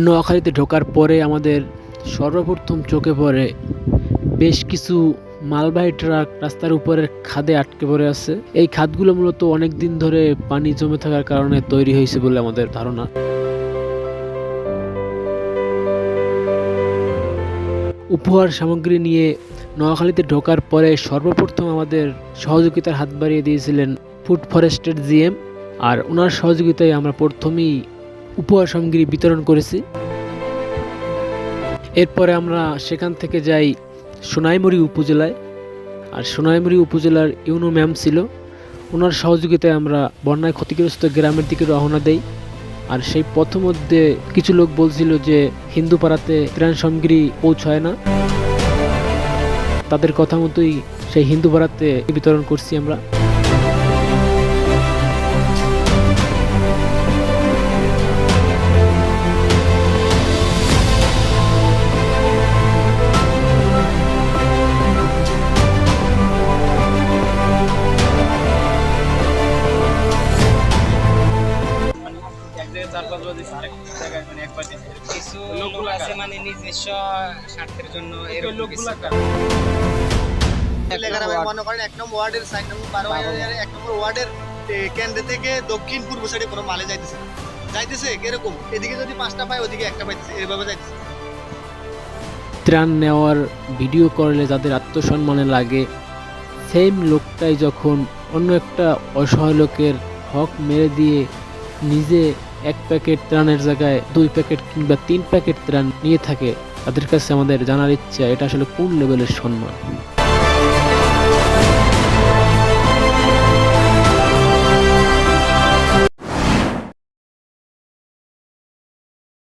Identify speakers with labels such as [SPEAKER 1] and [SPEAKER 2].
[SPEAKER 1] নোয়াখালীতে ঢোকার পরে আমাদের সর্বপ্রথম চোখে পড়ে বেশ কিছু মালবাহী ট্রাক রাস্তার উপরের খাদে আটকে পড়ে আছে। এই খাদগুলো মূলত অনেক দিন ধরে পানি জমে থাকার কারণে তৈরি হয়েছে বলে আমাদের ধারণা। উপহার সামগ্রী নিয়ে নোয়াখালীতে ঢোকার পরে সর্বপ্রথম আমাদের সহযোগিতার হাত বাড়িয়ে দিয়েছিলেন ফুড ফরেস্টের জিএম, আর ওনার সহযোগিতায় আমরা প্রথমেই উপহার সামগ্রী বিতরণ করেছি। এরপরে আমরা সেখান থেকে যাই সোনাইমুড়ি উপজেলায়, আর সোনাইমুড়ি উপজেলার ইউনো ম্যাম ছিল, ওনার সহযোগিতায় আমরা বন্যায় ক্ষতিগ্রস্ত গ্রামের দিকে রওনা দেই। আর সেই পথের মধ্যে কিছু লোক বলছিল যে হিন্দুপাড়াতে ত্রাণ সামগ্রী পৌঁছায় না, তাদের কথা মতোই সেই হিন্দুপাড়াতে বিতরণ করছি আমরা।
[SPEAKER 2] কিছু লোক আছে মানে নিজস্ব স্বার্থের জন্য
[SPEAKER 3] মনে করেন 1 নম্বর ওয়ার্ডের 4 নম্বর 12 1 নম্বর ওয়ার্ডের কেন্দ্র থেকে দক্ষিণ পূর্ব সাইডে কোনো মালে যাইতেছে এরকম, এদিকে যদি 5টা পায় ওদিকে একটা পাইতেছে, এভাবে যাইতেছে।
[SPEAKER 1] ত্রাণ নেওয়ার ভিডিও করলে যাদের আত্মসম্মানে লাগে, সেম লোকটাই যখন অন্য একটা অসহায় লোকের হক মেরে দিয়ে নিজে 1 প্যাকেট ত্রাণের জায়গায় 2 প্যাকেট কিংবা 3 প্যাকেট ত্রাণ নিয়ে থাকে, তাদের কাছে আমাদের জানার ইচ্ছা এটা আসলে কোন লেভেলের সম্মান।